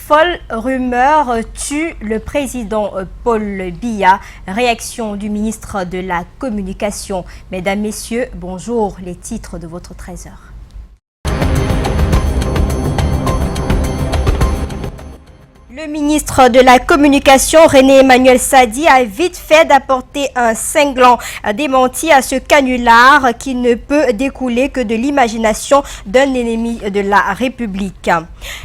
Folle rumeur tue le président Paul Biya. Réaction du ministre de la Communication. Mesdames, Messieurs, bonjour. Les titres de votre 13h. Le ministre de la Communication, René Emmanuel Sadi, a vite fait d'apporter un cinglant démenti à ce canular qui ne peut découler que de l'imagination d'un ennemi de la République.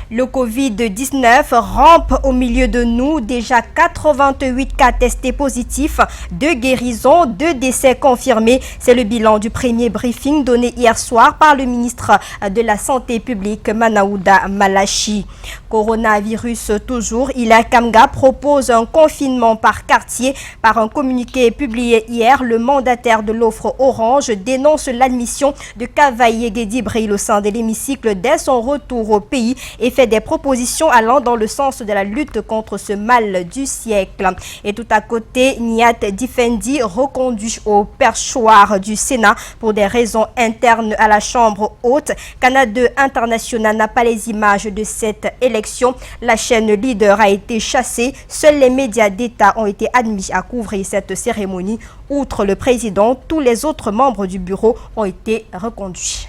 Le Covid-19 rampe au milieu de nous. Déjà 88 cas testés positifs, 2 guérisons, 2 décès confirmés. C'est le bilan du premier briefing donné hier soir par le ministre de la Santé publique, Manaouda Malachi. Coronavirus toujours, Ila Kamga propose un confinement par quartier. Par un communiqué publié hier, le mandataire de l'offre Orange dénonce l'admission de Kavaye Guédibril au sein de l'hémicycle dès son retour au pays et fait des propositions allant dans le sens de la lutte contre ce mal du siècle. Et tout à côté, Niat Difendi reconduit au perchoir du Sénat pour des raisons internes à la Chambre haute. Canal 2 International n'a pas les images de cette élection. La chaîne leader a été chassée. Seuls les médias d'État ont été admis à couvrir cette cérémonie. Outre le président, tous les autres membres du bureau ont été reconduits.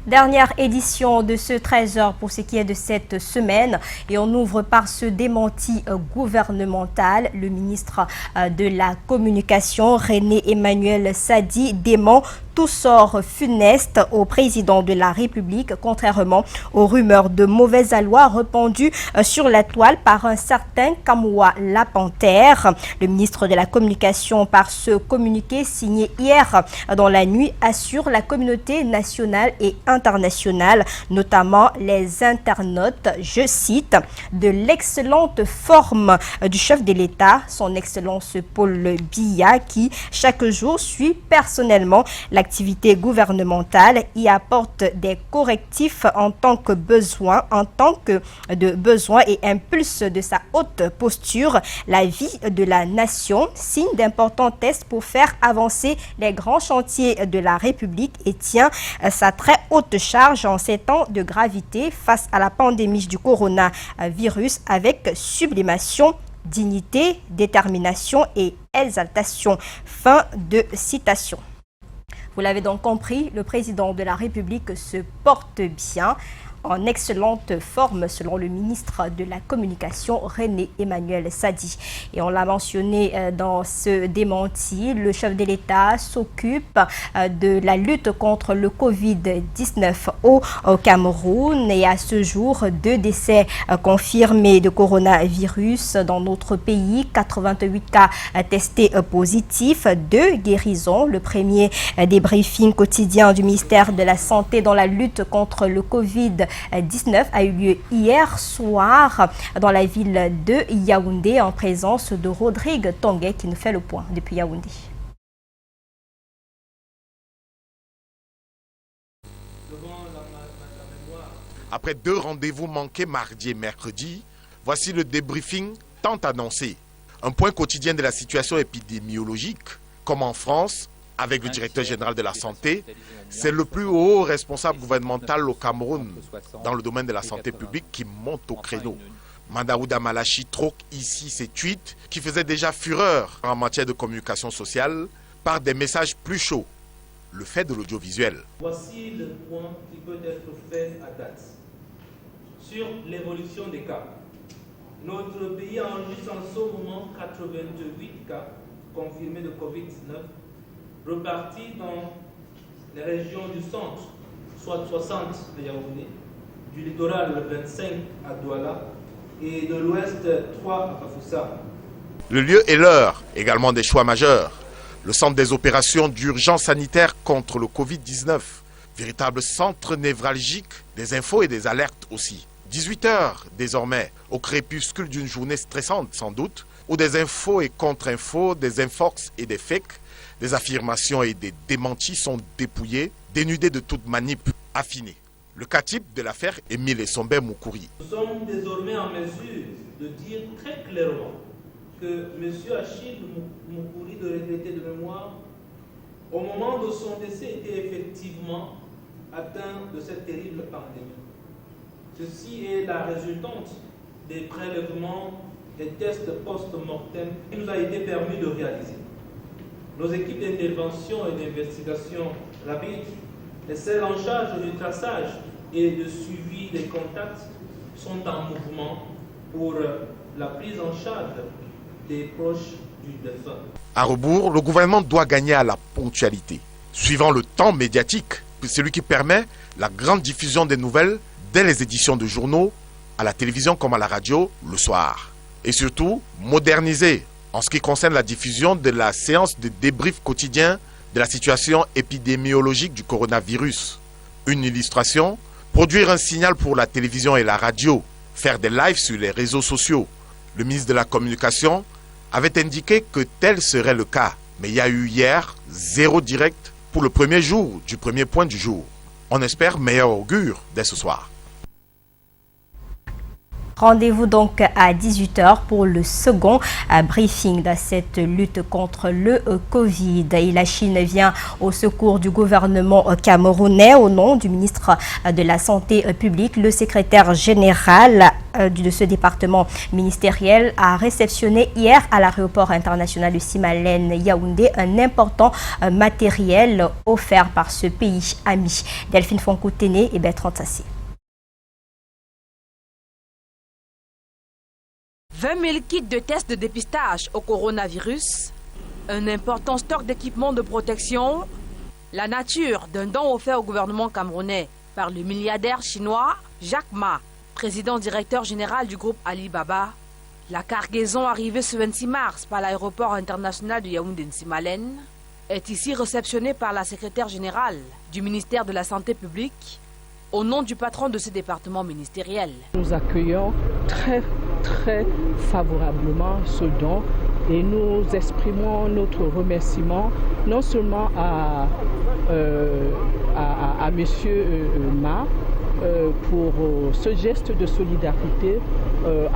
Dernière édition de ce 13h pour ce qui est de cette semaine et on ouvre par ce démenti gouvernemental. Le ministre de la Communication, René Emmanuel Sadi, dément tout sort funeste au président de la République, contrairement aux rumeurs de mauvais aloi répandues sur la toile par un certain Kamoua La Panthère. Le ministre de la Communication, par ce communiqué signé hier dans la nuit, assure la communauté nationale et internationale, notamment les internautes, je cite, de l'excellente forme du chef de l'État, son Excellence Paul Biya, qui chaque jour suit personnellement l'activité gouvernementale, y apporte des correctifs en tant que besoin, et impulse de sa haute posture la vie de la nation, signe d'importants tests pour faire avancer les grands chantiers de la République et tient sa très haute charge en ces temps de gravité face à la pandémie du coronavirus avec sublimation, dignité, détermination et exaltation. Fin de citation. Vous l'avez donc compris, le président de la République se porte bien, en excellente forme selon le ministre de la Communication, René Emmanuel Sadi. Et on l'a mentionné dans ce démenti, le chef de l'État s'occupe de la lutte contre le Covid-19 au Cameroun. Et à ce jour, 2 décès confirmés de coronavirus dans notre pays, 88 cas testés positifs, 2 guérisons. Le premier débriefing quotidien du ministère de la Santé dans la lutte contre le Covid-19 a eu lieu hier soir dans la ville de Yaoundé en présence de Rodrigue Tonguet qui nous fait le point depuis Yaoundé. Après 2 rendez-vous manqués mardi et mercredi, voici le débriefing tant annoncé. Un point quotidien de la situation épidémiologique, comme en France, avec le directeur général de la santé, c'est le plus haut responsable gouvernemental au Cameroun dans le domaine de la santé publique qui monte au créneau. Manaouda Malachi troque ici ses tweets qui faisaient déjà fureur en matière de communication sociale par des messages plus chauds, le fait de l'audiovisuel. Voici le point qui peut être fait à date. Sur l'évolution des cas, notre pays enregistre en ce moment 88 cas confirmés de Covid-19 repartis dans les régions du centre, soit 60 de Yaoundé, du littoral 25 à Douala et de l'ouest 3 à Bafoussa. Le lieu et l'heure, également des choix majeurs. Le centre des opérations d'urgence sanitaire contre le Covid-19, véritable centre névralgique des infos et des alertes aussi. 18 heures désormais, au crépuscule d'une journée stressante sans doute, où des infos et contre-infos, des infox et des fakes, des affirmations et des démentis sont dépouillés, dénudés de toute manip. affinée. Le cas type de l'affaire Émile Essombe Moukouri. Nous sommes désormais en mesure de dire très clairement que M. Achille Moukouri, de regretter de mémoire, au moment de son décès, était effectivement atteint de cette terrible pandémie. Ceci est la résultante des prélèvements et tests post-mortem qui nous a été permis de réaliser. Nos équipes d'intervention et d'investigation rapide et celles en charge du traçage et de suivi des contacts sont en mouvement pour la prise en charge des proches du défunt. À rebours, le gouvernement doit gagner à la ponctualité, suivant le temps médiatique, celui qui permet la grande diffusion des nouvelles dès les éditions de journaux, à la télévision comme à la radio, le soir. Et surtout, moderniser en ce qui concerne la diffusion de la séance de débrief quotidien de la situation épidémiologique du coronavirus. Une illustration, produire un signal pour la télévision et la radio, faire des lives sur les réseaux sociaux. Le ministre de la Communication avait indiqué que tel serait le cas. Mais il y a eu hier 0 direct pour le premier jour du premier point du jour. On espère meilleur augure dès ce soir. Rendez-vous donc à 18h pour le second briefing de cette lutte contre le Covid. Et la Chine vient au secours du gouvernement camerounais au nom du ministre de la Santé publique. Le secrétaire général de ce département ministériel a réceptionné hier à l'aéroport international de Simalène Yaoundé un important matériel offert par ce pays ami. Delphine Fonkoutene et Bertrand Tassé. 20 000 kits de tests de dépistage au coronavirus, un important stock d'équipements de protection, la nature d'un don offert au gouvernement camerounais par le milliardaire chinois Jack Ma, président directeur général du groupe Alibaba. La cargaison arrivée ce 26 mars par l'aéroport international de Yaoundé-Simalène est ici réceptionnée par la secrétaire générale du ministère de la Santé publique au nom du patron de ce département ministériel. Nous accueillons très favorablement ce don et nous exprimons notre remerciement non seulement à monsieur Ma pour ce geste de solidarité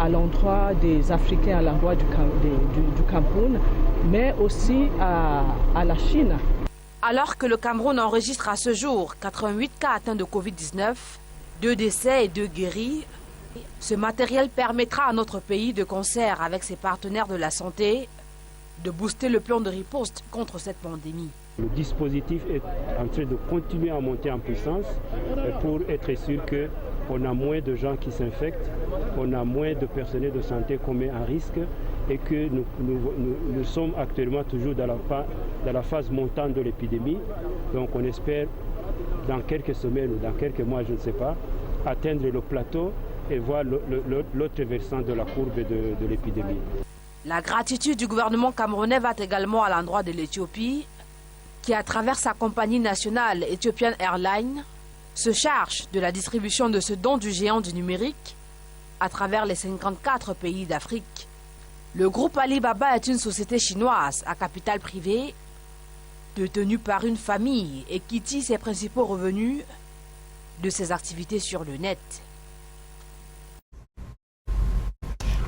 à l'endroit des Africains, à l'endroit du Cameroun, mais aussi à la Chine. Alors que le Cameroun enregistre à ce jour 88 cas atteints de Covid-19, 2 décès et 2 guéris, ce matériel permettra à notre pays, de concert avec ses partenaires de la santé, de booster le plan de riposte contre cette pandémie. Le dispositif est en train de continuer à monter en puissance pour être sûr qu'on a moins de gens qui s'infectent, qu'on a moins de personnel de santé qu'on met en risque et que nous sommes actuellement toujours dans la phase montante de l'épidémie. Donc on espère dans quelques semaines ou dans quelques mois, je ne sais pas, atteindre le plateau et voir l'autre versant de la courbe de l'épidémie. La gratitude du gouvernement camerounais va également à l'endroit de l'Éthiopie, qui à travers sa compagnie nationale Ethiopian Airlines se charge de la distribution de ce don du géant du numérique à travers les 54 pays d'Afrique. Le groupe Alibaba est une société chinoise à capital privé, détenue par une famille et qui tire ses principaux revenus de ses activités sur le net.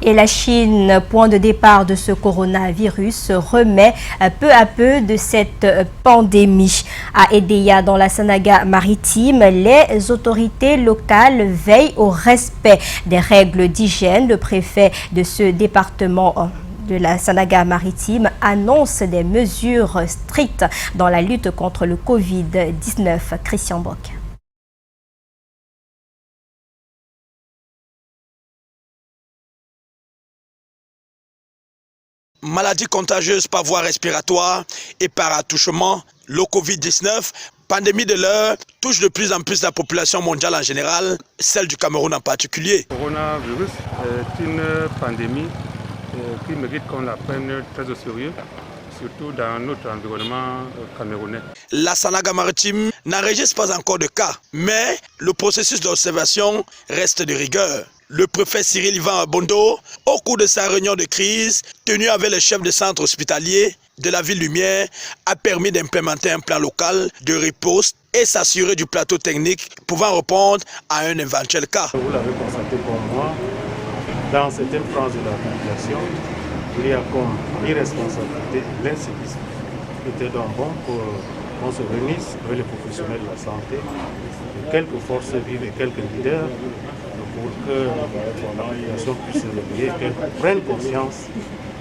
Et la Chine, point de départ de ce coronavirus, remet peu à peu de cette pandémie. À Edéa, dans la Sanaga maritime, les autorités locales veillent au respect des règles d'hygiène. Le préfet de ce département de la Sanaga maritime annonce des mesures strictes dans la lutte contre le Covid-19. Christian Bock. Maladies contagieuses par voie respiratoire et par attouchement, le Covid-19, pandémie de l'heure, touche de plus en plus la population mondiale en général, celle du Cameroun en particulier. Le coronavirus est une pandémie qui mérite qu'on la prenne très au sérieux, surtout dans notre environnement camerounais. La Sanaga maritime n'enregistre pas encore de cas, mais le processus d'observation reste de rigueur. Le préfet Cyril Ivan Bondo, au cours de sa réunion de crise tenue avec le chef de centre hospitalier de la ville Lumière, a permis d'implémenter un plan local de riposte et s'assurer du plateau technique pouvant répondre à un éventuel cas. Vous l'avez constaté comme moi, dans certaines phrases de la population, il y a comme irresponsabilité, l'incivisme. Il était donc bon qu'on se réunisse avec les professionnels de la santé, de quelques forces vives et quelques leaders, pour que la population puisse se réveiller, qu'elle prenne conscience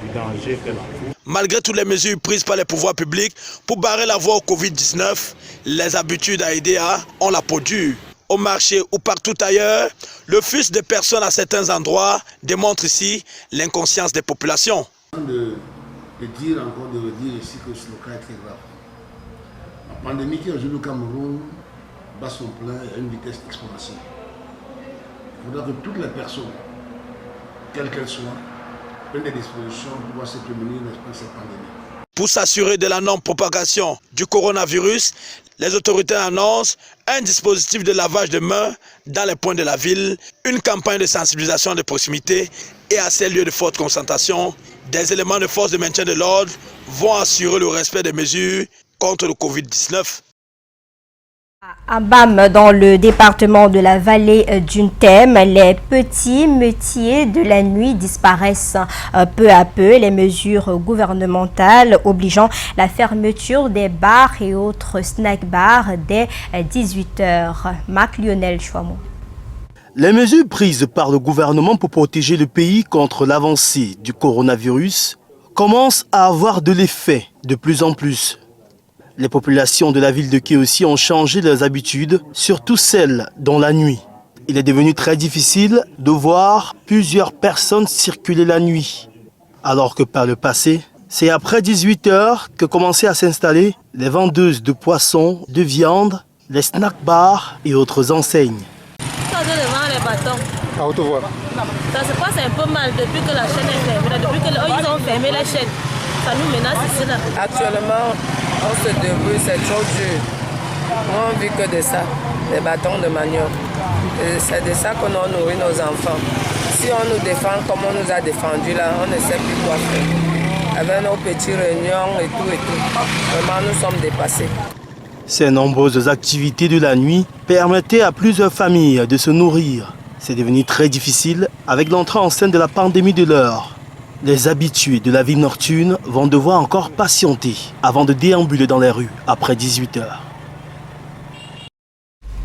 du danger qu'elle a. Malgré toutes les mesures prises par les pouvoirs publics pour barrer la voie au Covid-19, les habitudes à AIDA ont la peau dure. Au marché ou partout ailleurs, le flux de personnes à certains endroits démontre ici l'inconscience des populations. De dire encore, de redire ici que ce cas est très grave. La pandémie qui aujourd'hui au Cameroun bat son plein à une vitesse exponentielle. Il faudra que toutes les personnes, quelles qu'elles soient, prennent des dispositions pour pouvoir se prémunir de cette pandémie. Pour s'assurer de la non-propagation du coronavirus, les autorités annoncent un dispositif de lavage de mains dans les points de la ville, une campagne de sensibilisation de proximité et à ces lieux de forte concentration, des éléments de force de maintien de l'ordre vont assurer le respect des mesures contre le Covid-19. À Bam, dans le département de la vallée d'Untem, les petits métiers de la nuit disparaissent peu à peu. Les mesures gouvernementales obligeant la fermeture des bars et autres snack bars dès 18h. Marc-Lionel Chouamou. Les mesures prises par le gouvernement pour protéger le pays contre l'avancée du coronavirus commencent à avoir de l'effet de plus en plus. Les populations de la ville de Kéossi ont changé leurs habitudes, surtout celles dans la nuit. Il est devenu très difficile de voir plusieurs personnes circuler la nuit. Alors que par le passé, c'est après 18h que commençaient à s'installer les vendeuses de poissons, de viande, les snack bars et autres enseignes. Ça les bâtons. À haute voix. Ça se passe un peu mal depuis que la chaîne est fermée, depuis qu'ils ont fermé la chaîne. Ça nous menace ici là. Actuellement, on se débrouille, c'est trop dur. On ne vit que de ça, des bâtons de manioc. C'est de ça qu'on a nourri nos enfants. Si on nous défend comme on nous a défendu là, on ne sait plus quoi faire. Avec nos petites réunions et tout. Vraiment, nous sommes dépassés. Ces nombreuses activités de la nuit permettaient à plusieurs familles de se nourrir. C'est devenu très difficile avec l'entrée en scène de la pandémie de l'heure. Les habitués de la vie nocturne vont devoir encore patienter avant de déambuler dans les rues après 18h.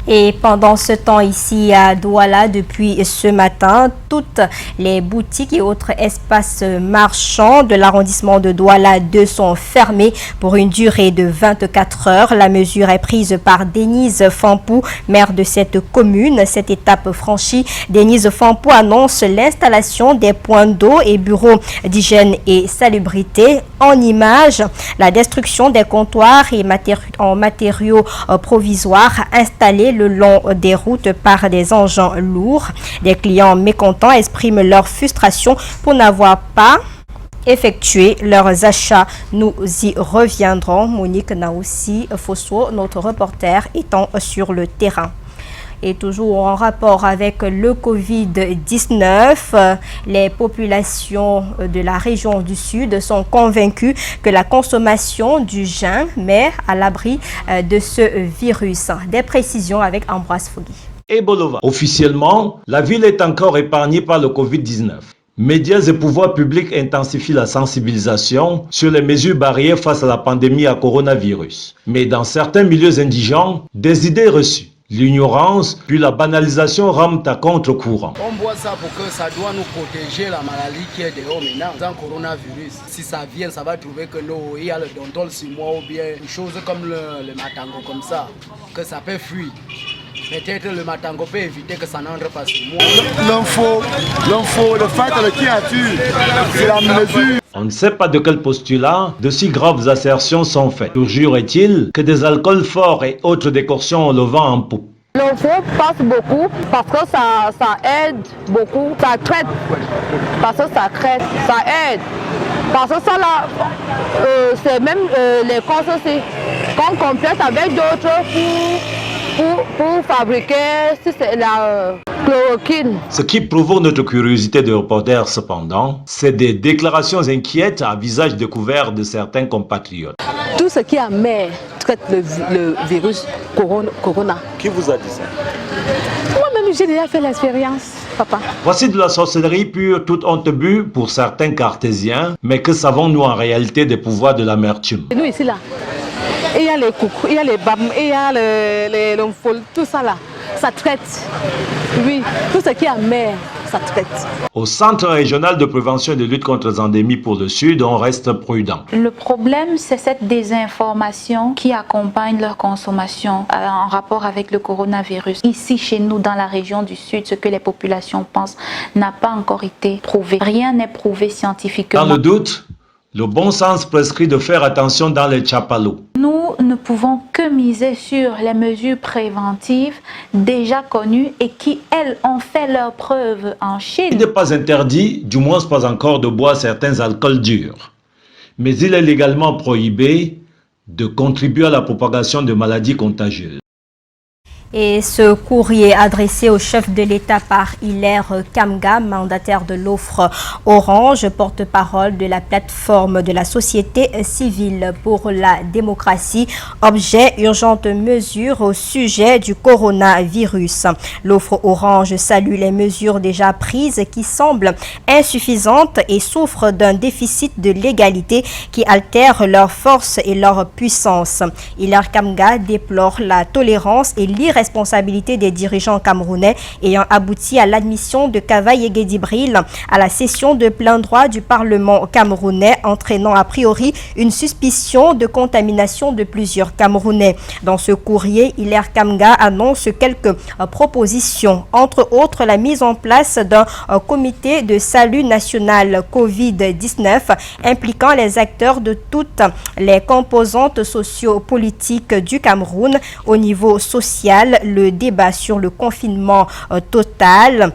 Et pendant ce temps ici à Douala, depuis ce matin, toutes les boutiques et autres espaces marchands de l'arrondissement de Douala 2 sont fermés pour une durée de 24 heures. La mesure est prise par Denise Fampou, maire de cette commune. Cette étape franchie, Denise Fampou annonce l'installation des points d'eau et bureaux d'hygiène et salubrité. En images, la destruction des comptoirs et en matériaux provisoires installés le long des routes par des engins lourds. Des clients mécontents expriment leur frustration pour n'avoir pas effectué leurs achats. Nous y reviendrons. Monique Naoussi Fosso, notre reporter, étant sur le terrain. Et toujours en rapport avec le Covid-19, les populations de la région du Sud sont convaincues que la consommation du gin met à l'abri de ce virus. Des précisions avec Ambroise Fogui. Et Bolova. Officiellement, la ville est encore épargnée par le Covid-19. Médias et pouvoirs publics intensifient la sensibilisation sur les mesures barrières face à la pandémie à coronavirus. Mais dans certains milieux indigents, des idées reçues, l'ignorance puis la banalisation rament à contre-courant. On boit ça pour que ça doit nous protéger la maladie qui est dehors maintenant. Dans le coronavirus, si ça vient, ça va trouver que l'eau, il y a le dontol sur moi ou bien une chose comme le matango comme ça, que ça peut fuir. Peut-être le matango peut éviter que ça n'entre pas sur moi. L'info, le fait, le créature, c'est la mesure. On ne sait pas de quel postulat de si graves assertions sont faites. Toujours est-il que des alcools forts et autres décoctions ont le vent en poupe. L'info passe beaucoup parce que ça aide beaucoup, ça traite, parce que ça traite, ça aide. Parce que ça là, c'est même les causes aussi qu'on complète avec d'autres pour fabriquer, si c'est Chloroquine. Ce qui provoque notre curiosité de reporter cependant, c'est des déclarations inquiètes à visage découvert de certains compatriotes. Tout ce qui est amer traite le virus corona. Qui vous a dit ça? Moi-même, j'ai déjà fait l'expérience, papa. Voici de la sorcellerie pure, toute honte bue pour certains cartésiens, mais que savons-nous en réalité des pouvoirs de l'amertume? Nous ici là, il y a les coucous, il y a les bam, il y a les lomfol, tout ça là, ça traite. Oui, tout ce qui est amer, ça traite. Au Centre régional de prévention et de lutte contre les endémies pour le Sud, on reste prudent. Le problème, c'est cette désinformation qui accompagne leur consommation en rapport avec le coronavirus. Ici, chez nous, dans la région du Sud, ce que les populations pensent n'a pas encore été prouvé. Rien n'est prouvé scientifiquement. Dans le doute, le bon sens prescrit de faire attention dans les chapalos. Nous ne pouvons que miser sur les mesures préventives déjà connues et qui, elles, ont fait leurs preuves en Chine. Il n'est pas interdit, du moins pas encore, de boire certains alcools durs. Mais il est légalement prohibé de contribuer à la propagation de maladies contagieuses. Et ce courrier adressé au chef de l'État par Hilaire Kamga, mandataire de l'offre Orange, porte-parole de la plateforme de la société civile pour la démocratie, objet urgente mesure au sujet du coronavirus. L'offre Orange salue les mesures déjà prises qui semblent insuffisantes et souffrent d'un déficit de légalité qui altère leur force et leur puissance. Hilaire Kamga déplore la tolérance et l'irresponsabilité des dirigeants camerounais ayant abouti à l'admission de Kavaye Guédibril à la session de plein droit du Parlement camerounais, entraînant a priori une suspicion de contamination de plusieurs Camerounais. Dans ce courrier, Hilaire Kamga annonce quelques propositions, entre autres la mise en place d'un comité de salut national Covid-19 impliquant les acteurs de toutes les composantes socio-politiques du Cameroun au niveau social, le débat sur le confinement total.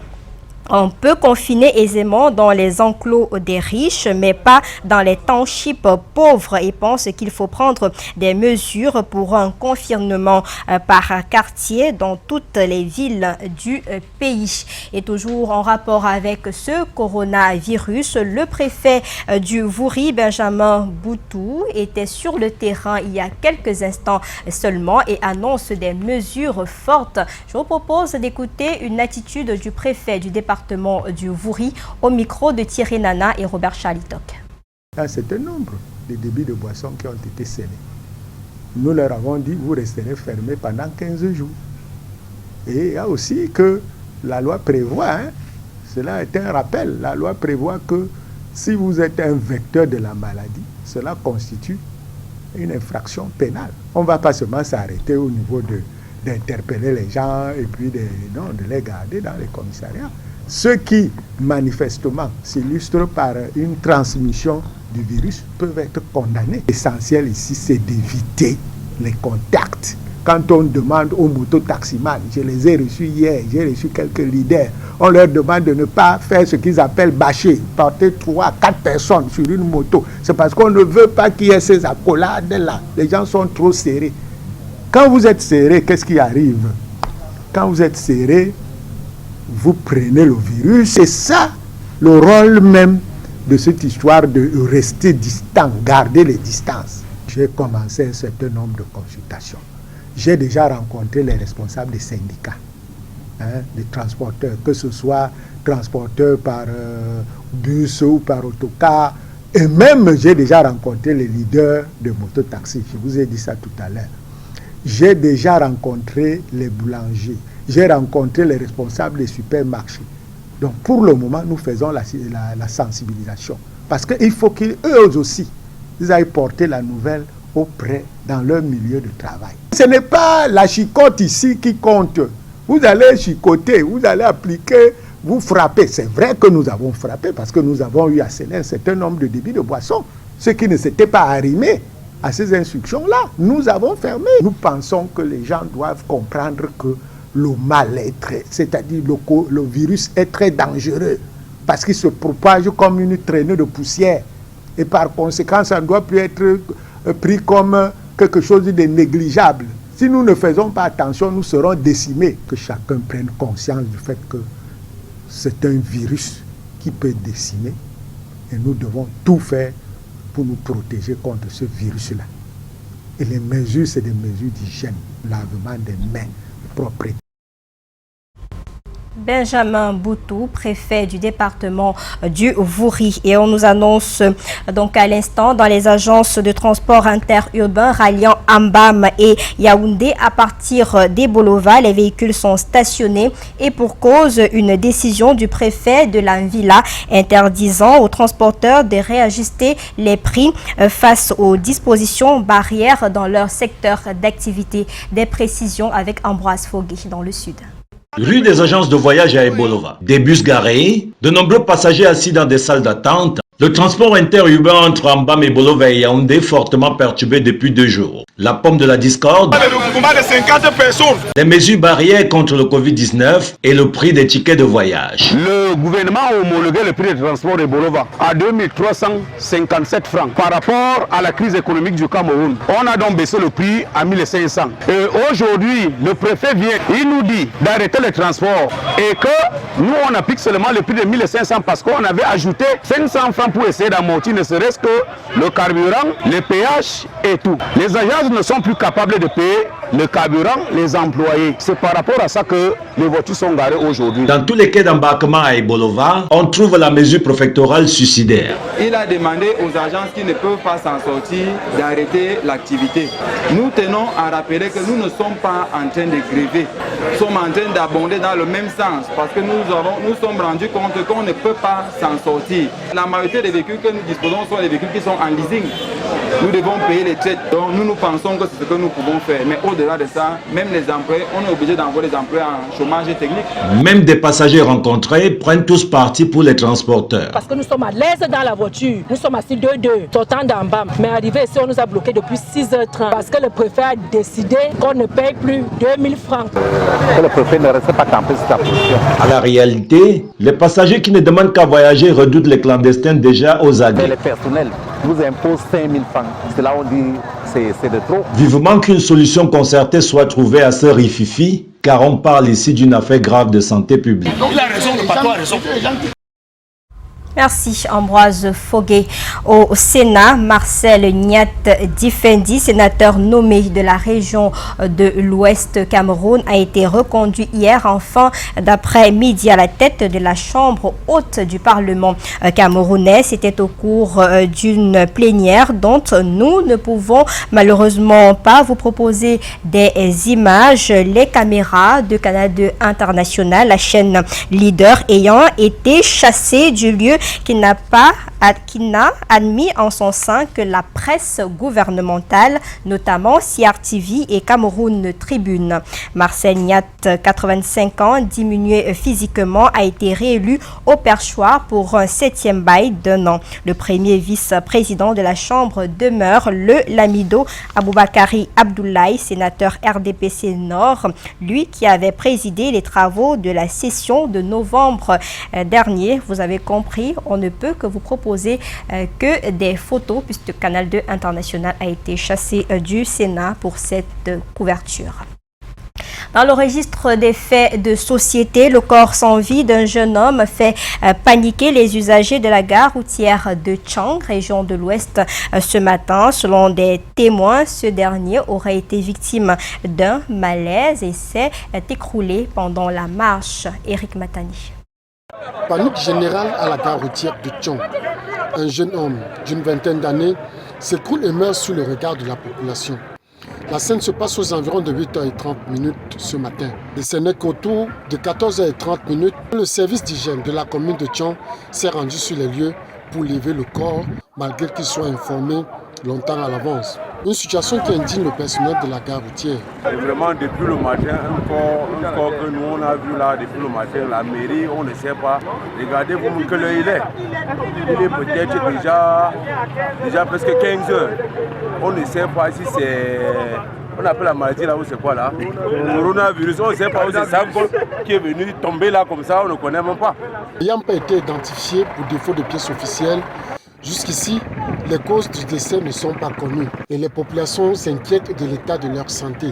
On peut confiner aisément dans les enclos des riches, mais pas dans les townships pauvres, et pense qu'il faut prendre des mesures pour un confinement par quartier dans toutes les villes du pays. Et toujours en rapport avec ce coronavirus, le préfet du Vouri, Benjamin Boutou, était sur le terrain il y a quelques instants seulement et annonce des mesures fortes. Je vous propose d'écouter une attitude du préfet du département du Vouri au micro de Thierry Nana et Robert Charlitok. Un certain nombre de débits de boissons qui ont été scellés. Nous leur avons dit, vous resterez fermés pendant 15 jours. Et il y a aussi que la loi prévoit, cela est un rappel, la loi prévoit que si vous êtes un vecteur de la maladie, cela constitue une infraction pénale. On ne va pas seulement s'arrêter au niveau d'interpeller les gens et puis de les garder dans les commissariats. Ceux qui, manifestement, s'illustrent par une transmission du virus peuvent être condamnés. L'essentiel ici, c'est d'éviter les contacts. Quand on demande aux mototaximans, je les ai reçus hier, j'ai reçu quelques leaders, on leur demande de ne pas faire ce qu'ils appellent bâcher, porter 3 à 4 personnes sur une moto. C'est parce qu'on ne veut pas qu'il y ait ces accolades-là. Les gens sont trop serrés. Quand vous êtes serré, qu'est-ce qui arrive? Quand vous êtes serré, vous prenez le virus. C'est ça le rôle même de cette histoire de rester distant, garder les distances. J'ai commencé un certain nombre de consultations. J'ai déjà rencontré les responsables des syndicats, des transporteurs, que ce soit transporteurs par bus ou par autocar. Et même, j'ai déjà rencontré les leaders de mototaxi. Je vous ai dit ça tout à l'heure. J'ai déjà rencontré les boulangers. J'ai rencontré les responsables des supermarchés. Donc, pour le moment, nous faisons la sensibilisation. Parce qu'il faut qu'eux aussi, ils aillent porter la nouvelle auprès dans leur milieu de travail. Ce n'est pas la chicote ici qui compte. Vous allez chicoter, vous allez appliquer, vous frappez. C'est vrai que nous avons frappé parce que nous avons eu à sceller un certain nombre de débits de boissons. Ceux qui ne s'étaient pas arrimés à ces instructions-là, nous avons fermé. Nous pensons que les gens doivent comprendre que le mal-être, c'est-à-dire le virus est très dangereux parce qu'il se propage comme une traînée de poussière. Et par conséquent, ça ne doit plus être pris comme quelque chose de négligeable. Si nous ne faisons pas attention, nous serons décimés. Que chacun prenne conscience du fait que c'est un virus qui peut décimer et nous devons tout faire pour nous protéger contre ce virus-là. Et les mesures, c'est des mesures d'hygiène, lavement des mains, propreté. Benjamin Boutou, préfet du département du Vouri. Et on nous annonce donc à l'instant dans les agences de transport interurbain ralliant Ambam et Yaoundé, à partir des Bolova, les véhicules sont stationnés et pour cause, une décision du préfet de la Villa interdisant aux transporteurs de réajuster les prix face aux dispositions barrières dans leur secteur d'activité. Des précisions avec Ambroise Fogué dans le sud. Rue des agences de voyage à Ebolova, des bus garés, de nombreux passagers assis dans des salles d'attente. Le transport interurbain entre Ambam, Ebolova et Yaoundé fortement perturbé depuis 2 jours. La pomme de la discorde, les mesures barrières contre le Covid-19 et le prix des tickets de voyage. Le gouvernement a homologué le prix de transport de Bolova à 2357 francs par rapport à la crise économique du Cameroun. On a donc baissé le prix à 1500. Et aujourd'hui, le préfet vient, il nous dit d'arrêter le transport et que nous on applique seulement le prix de 1500 parce qu'on avait ajouté 500 francs pour essayer d'amortir ne serait-ce que le carburant, le péage et tout. Les agences ne sont plus capables de payer le carburant, les employés. C'est par rapport à ça que les voitures sont garées aujourd'hui. Dans tous les quais d'embarquement à Ebolova, on trouve la mesure préfectorale suicidaire. Il a demandé aux agences qui ne peuvent pas s'en sortir d'arrêter l'activité. Nous tenons à rappeler que nous ne sommes pas en train de gréver. Nous sommes en train d'abonder dans le même sens parce que nous sommes rendus compte qu'on ne peut pas s'en sortir. La majorité des véhicules que nous disposons sont des véhicules qui sont en leasing. Nous devons payer les traites. Donc nous pensons que c'est ce que nous pouvons faire. Mais au-delà de ça, même les employés, on est obligé d'envoyer les employés en chômage technique. Même des passagers rencontrés prennent tous parti pour les transporteurs. Parce que nous sommes à l'aise dans la voiture. Nous sommes assis 2-2, sortant d'Ambam. Mais arrivé ici, on nous a bloqué depuis 6h30. Parce que le préfet a décidé qu'on ne paye plus 2000 francs. Que le préfet ne reste pas campé sur sa position. À la réalité, les passagers qui ne demandent qu'à voyager redoutent les clandestins déjà aux aguets. Mais le personnel nous impose 5000 francs. C'est là où on dit c'est de trop. Vivement qu'une solution concertée soit trouvée à ce rififi, car on parle ici d'une affaire grave de santé publique. Donc la raison, le patron a raison. Merci Ambroise Fogué. Au Sénat, Marcel Niat Difendi, sénateur nommé de la région de l'Ouest Cameroun, a été reconduit hier en fin d'après-midi à la tête de la Chambre haute du Parlement camerounais. C'était au cours d'une plénière dont nous ne pouvons malheureusement pas vous proposer des images. Les caméras de Canal 2 International, la chaîne leader, ayant été chassées du lieu qui n'a admis en son sein que la presse gouvernementale, notamment CRTV et Cameroun Tribune. Marcel Niat, 85 ans, diminué physiquement, a été réélu au perchoir pour un 7e bail d'1 an. Le premier vice-président de la Chambre demeure le Lamido Aboubakari Abdoulaye, sénateur RDPC Nord, lui qui avait présidé les travaux de la session de novembre dernier. Vous avez compris, on ne peut que vous proposer que des photos puisque Canal 2 International a été chassé du Sénat pour cette couverture. Dans le registre des faits de société, le corps sans vie d'un jeune homme fait paniquer les usagers de la gare routière de Tchang, région de l'Ouest, ce matin. Selon des témoins, ce dernier aurait été victime d'un malaise et s'est écroulé pendant la marche. Eric Matani. Panique générale à la gare routière de Tchang. Un jeune homme d'une vingtaine d'années s'écroule et meurt sous le regard de la population. La scène se passe aux environs de 8h30 ce matin. Et ce n'est qu'autour de 14h30 le service d'hygiène de la commune de Tchang s'est rendu sur les lieux pour lever le corps malgré qu'il soit informé longtemps à l'avance. Une situation qui indigne le personnel de la gare routière. Et vraiment, depuis le matin, un corps que nous on a vu là, depuis le matin, la mairie, on ne sait pas. Regardez-vous que l'heure il est. Il est peut-être déjà presque 15 heures. On ne sait pas si c'est... On appelle la maladie là où c'est quoi là? Coronavirus, on ne sait pas où c'est ça qui est venu tomber là comme ça, on ne connaît même pas. N'ayant pas été identifié pour défaut de pièces officielles, jusqu'ici, les causes du décès ne sont pas connues et les populations s'inquiètent de l'état de leur santé.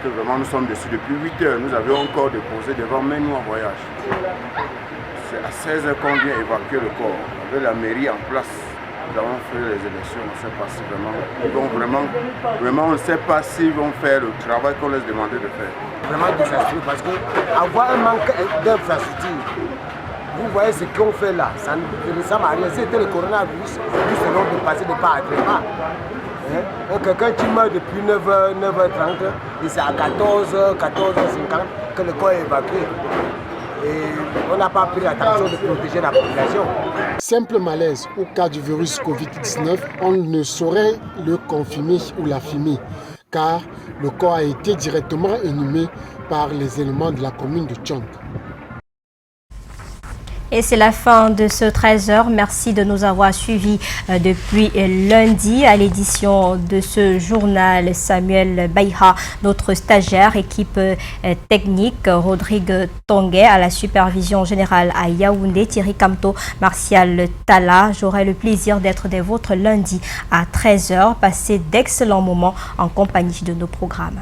que vraiment nous sommes dessus depuis 8 heures. Nous avions encore déposé devant, mais nous en voyage. C'est à 16 heures qu'on vient évacuer le corps. Avec la mairie en place, nous avons fait les élections. On ne sait pas si vraiment, ils vont vraiment, on ne sait pas s'ils vont faire le travail qu'on les demandait de faire. Vraiment désastreux parce qu'avoir un manque d'infrastructure, vous voyez ce qu'on fait là, ça ne ressemble à rien. C'était le coronavirus, nous serons dépassés de pas à trépas. Quelqu'un qui meurt depuis 9h30 et c'est à 14h50 que le corps est évacué. Et on n'a pas pris l'attention de protéger la population. Simple malaise au cas du virus Covid-19, on ne saurait le confirmer ou l'affirmer, car le corps a été directement inhumé par les éléments de la commune de Tchonk. Et c'est la fin de ce 13h. Merci de nous avoir suivis depuis lundi à l'édition de ce journal. Samuel Baïha, notre stagiaire, équipe technique, Rodrigue Tonguet à la supervision générale à Yaoundé, Thierry Kamto, Martial Tala. J'aurai le plaisir d'être des vôtres lundi à 13h. Passez d'excellents moments en compagnie de nos programmes.